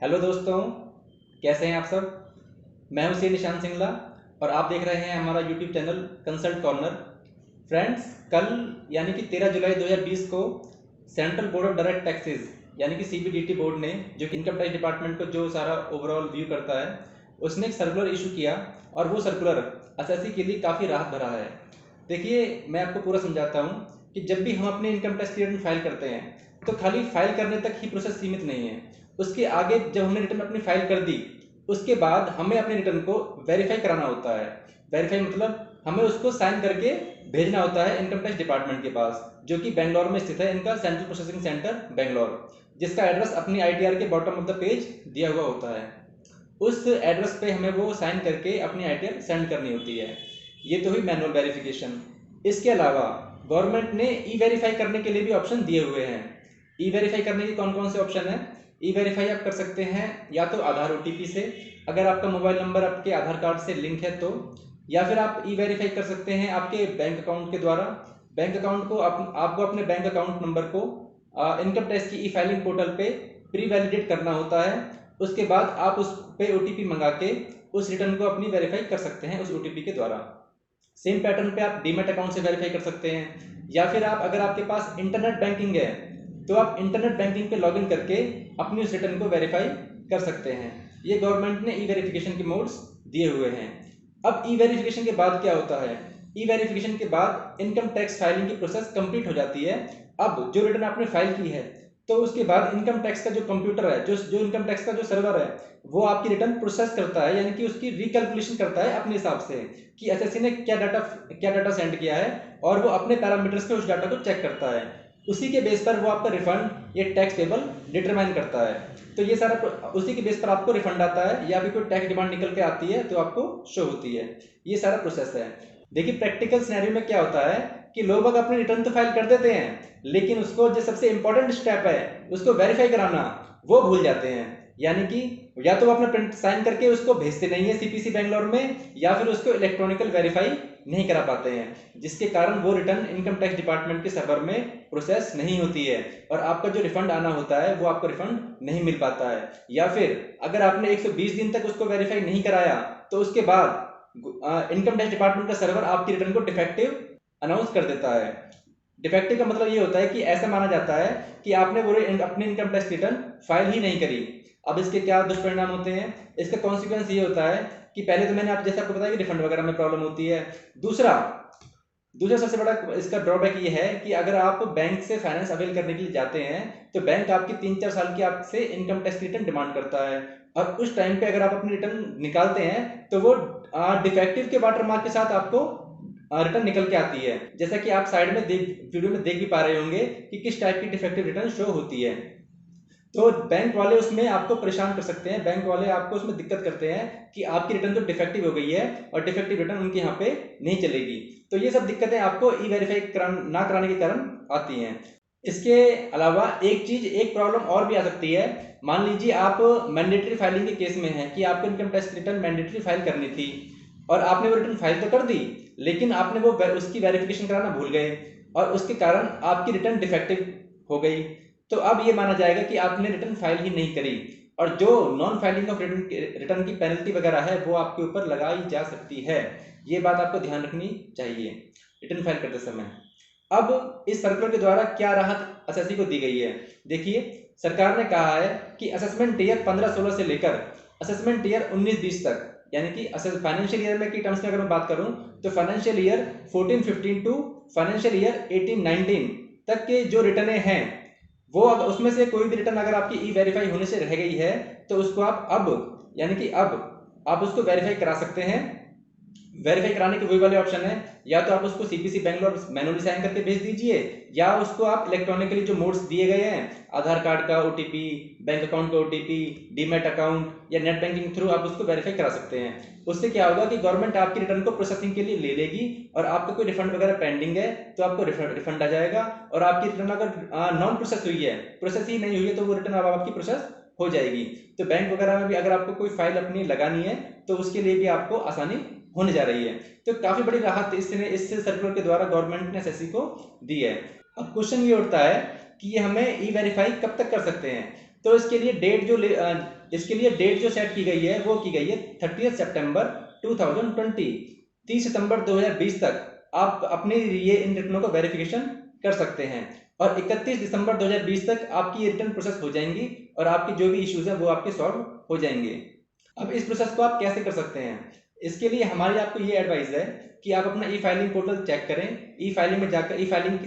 Hello दोस्तों, कैसे हैं आप सब। मैं हूं सी निशान सिंगला और आप देख रहे हैं हमारा YouTube channel consult corner. Friends, कल यानी कि 13 जुलाई 2020 को central board of direct taxes यानी कि सीबीडीटी बोर्ड ने, जो कि इनकम टैक्स डिपार्टमेंट को जो सारा ओवरऑल व्यू करता है, उसने एक सर्कुलर इशू किया और वो सर्कुलर एसएससी के लिए काफ़ी राहत भरा है। देखिए, मैं आपको पूरा समझाता हूँ कि जब भी हम अपने इनकम टैक्स रिटर्न फाइल करते हैं तो खाली फाइल करने तक ही प्रोसेस सीमित नहीं है। उसके आगे जब हमने रिटर्न अपनी फाइल कर दी, उसके बाद हमें अपने रिटर्न को वेरीफाई कराना होता है। वेरीफाई मतलब हमें उसको साइन करके भेजना होता है इनकम टैक्स डिपार्टमेंट के पास, जो कि बेंगलोर में स्थित है, इनका सेंट्रल प्रोसेसिंग सेंटर बेंगलोर, जिसका एड्रेस अपनी आईटीआर के बॉटम ऑफ द पेज दिया हुआ होता है। उस एड्रेस पे हमें वो साइन करके अपनी आईटीआर सेंड करनी होती है। ये तो हुई मैनुअल वेरिफिकेशन। इसके अलावा गवर्नमेंट ने ई वेरीफाई करने के लिए भी ऑप्शन दिए हुए हैं। ई वेरीफाई करने के कौन कौन से ऑप्शन है? ई वेरीफाई आप कर सकते हैं या तो आधार ओटीपी से, अगर आपका मोबाइल नंबर आपके आधार कार्ड से लिंक है तो, या फिर आप ई वेरीफाई कर सकते हैं आपके बैंक अकाउंट के द्वारा। बैंक अकाउंट को आपको अपने बैंक अकाउंट नंबर को इनकम टैक्स की ई फाइलिंग पोर्टल पे प्री वैलिडेट करना होता है। उसके बाद आप उस पे ओटीपी मंगा के उस रिटर्न को अपनी वेरीफाई कर सकते हैं उस ओटीपी के द्वारा। सेम पैटर्न पे आप डीमैट अकाउंट से वेरीफाई कर सकते हैं, या फिर आप अगर आपके पास इंटरनेट बैंकिंग है तो आप इंटरनेट बैंकिंग पे लॉगिन करके अपनी उस रिटर्न को वेरीफाई कर सकते हैं। ये गवर्नमेंट ने ई वेरिफिकेशन के मोड्स दिए हुए हैं। अब ई वेरिफिकेशन के बाद क्या होता है? ई वेरिफिकेशन के बाद इनकम टैक्स फाइलिंग की प्रोसेस कंप्लीट हो जाती है। अब जो रिटर्न आपने फाइल की है तो उसके बाद इनकम टैक्स का जो कंप्यूटर है, जो इनकम टैक्स का जो सर्वर है, वो आपकी रिटर्न प्रोसेस करता है, यानी कि उसकी रिकैलकुलेशन करता है अपने हिसाब से कि एसएससी ने क्या डाटा सेंड किया है, और वो अपने पैरामीटर्स पे उस डाटा को चेक करता है। उसी के बेस पर वो आपका रिफंड या टैक्स पेबल डिटरमाइन करता है। तो ये सारा उसी के बेस पर आपको रिफंड आता है, या भी कोई टैक्स डिमांड निकल के आती है तो आपको शो होती है। ये सारा प्रोसेस है। देखिए, प्रैक्टिकल सिनेरियो में क्या होता है कि लोग बाग अपनी रिटर्न तो फाइल कर देते हैं, लेकिन उसको जो सबसे इंपॉर्टेंट स्टेप है उसको वेरीफाई कराना, वो भूल जाते हैं। यानी कि या तो वो अपना प्रिंट साइन करके उसको भेजते नहीं है सीपीसी बेंगलोर में, या फिर उसको इलेक्ट्रॉनिकल वेरीफाई नहीं करा पाते हैं, जिसके कारण वो रिटर्न इनकम टैक्स डिपार्टमेंट के सर्वर में प्रोसेस नहीं होती है और आपका जो रिफंड आना होता है वो आपको रिफंड नहीं मिल पाता है। या फिर अगर आपने 120 दिन तक उसको वेरीफाई नहीं कराया तो उसके बाद इनकम टैक्स डिपार्टमेंट का सर्वर आपकी रिटर्न को डिफेक्टिव अनाउंस कर देता है। डिफेक्टिव का मतलब ये होता है कि ऐसा माना जाता है कि आपने वो अपनी इनकम टैक्स रिटर्न फाइल ही नहीं करी। अब इसके क्या दुष्परिणाम होते हैं? इसका कॉन्सिक्वेंस ये होता है कि पहले तो मैंने आप जैसे आपको बताया कि रिफंड वगैरह में प्रॉब्लम होती है। दूसरा दूसरा सबसे बड़ा इसका ड्रॉबैक ये है कि अगर आप बैंक से फाइनेंस अवेल करने के लिए जाते हैं तो बैंक आपकी 3-4 साल की आपसे इनकम टैक्स रिटर्न डिमांड करता है, और उस टाइम पे अगर आप अपनी रिटर्न निकालते हैं तो वो डिफेक्टिव के वाटर मार्क के साथ आपको रिटर्न निकल के आती है। जैसा कि आप साइड में वीडियो में देख भी पा रहे होंगे कि किस टाइप की डिफेक्टिव रिटर्न शो होती है। तो बैंक वाले उसमें आपको परेशान कर सकते हैं, बैंक वाले आपको उसमें दिक्कत करते हैं कि आपकी रिटर्न तो डिफेक्टिव हो गई है और डिफेक्टिव रिटर्न उनके यहाँ पे नहीं चलेगी। तो ये सब दिक्कतें आपको ई वेरीफाई ना कराने के कारण आती हैं। इसके अलावा एक प्रॉब्लम और भी आ सकती है। मान लीजिए आप मैंडेटरी फाइलिंग के केस में हैं कि आपको income tax return mandatory file करनी थी और आपने वो रिटर्न फाइल तो कर दी, लेकिन आपने वो उसकी वेरिफिकेशन कराना भूल गए और उसके कारण आपकी रिटर्न डिफेक्टिव हो गई। तो अब ये माना जाएगा कि आपने रिटर्न फाइल ही नहीं करी, और जो नॉन फाइलिंग ऑफ रिटर्न की पेनल्टी वगैरह है वो आपके ऊपर लगाई जा सकती है। ये बात आपको ध्यान रखनी चाहिए रिटर्न फाइल करते समय। अब इस सर्कुलर के द्वारा क्या राहत एसएससी को दी गई है? देखिए, सरकार ने कहा है कि असेसमेंट ईयर 15-16 से लेकर असेसमेंट ईयर 19-20 तक, यानी कि फाइनेंशियल ईयर में की टर्म्स में अगर मैं बात करूं तो financial year 14-15 to financial year 18-19 तक के जो रिटर्न हैं, वो अगर उसमें से कोई भी रिटर्न अगर आपकी ई वेरीफाई होने से रह गई है तो उसको आप यानी कि अब आप उसको वेरीफाई करा सकते हैं। वेरीफाई कराने के वही वाले ऑप्शन है, या तो आप उसको सीपीसी बेंगलोर मैनुअली साइन करके भेज दीजिए, या उसको आप इलेक्ट्रॉनिकली जो मोड्स दिए गए हैं, आधार कार्ड का ओटीपी, बैंक अकाउंट का ओटीपी, डीमैट अकाउंट या नेट बैंकिंग थ्रू आप उसको वेरीफाई करा सकते हैं। उससे क्या होगा कि गवर्नमेंट आपकी रिटर्न को प्रोसेसिंग के लिए ले लेगी, और आपका कोई रिफंड वगैरह पेंडिंग है तो आपको रिफंड आ जाएगा, और आपकी रिटर्न अगर नॉन प्रोसेस हुई है, प्रोसेस ही नहीं हुई है, तो वो रिटर्न अब आपकी प्रोसेस हो जाएगी। तो बैंक वगैरह में भी अगर आपको कोई फाइल अपनी लगानी है तो उसके लिए भी आपको आसानी होने जा रही है। तो काफी बड़ी राहत इस सर्कुलर के द्वारा गवर्नमेंट ने एसएससी को दी है। अब क्वेश्चन ये उठता है कि ये हमें ई वेरीफाई कब तक कर सकते हैं? तो इसके लिए डेट जो सेट की गई है वो की गई है 30 सितंबर 2020। 30 सितंबर 2020 तक आप अपने ये इन रिटर्नों को वेरिफिकेशन कर सकते हैं और 31 दिसंबर 2020 तक आपकी ये रिटर्न प्रोसेस हो जाएंगी और आपकी जो भी इश्यूज हैं वो आपके सॉल्व हो जाएंगे। अब इस प्रोसेस को आप कैसे कर सकते हैं, इसके लिए हमारी आपको ये एडवाइस है कि आप अपना ई फाइलिंग पोर्टल चेक करें। ई फाइलिंग में जाकर ई फाइलिंग की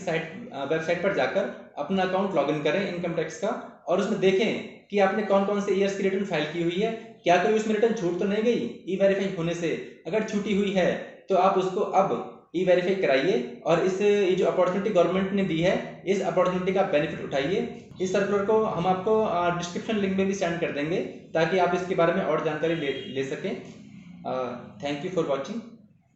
वेबसाइट पर जाकर अपना अकाउंट लॉगिन करें इनकम टैक्स का, और उसमें देखें कि आपने कौन कौन से ईयर्स की रिटर्न फाइल की हुई है, क्या कोई उसमें रिटर्न छूट तो नहीं गई ई वेरीफाई होने से। अगर छूटी हुई है तो आप उसको अब ई वेरीफाई कराइए और ये जो अपॉर्चुनिटी गवर्नमेंट ने दी है इस अपॉर्चुनिटी का बेनिफिट उठाइए। इस सर्कुलर को हम आपको डिस्क्रिप्शन लिंक में भी सेंड कर देंगे ताकि आप इसके बारे में और जानकारी ले सकें। Thank you for watching.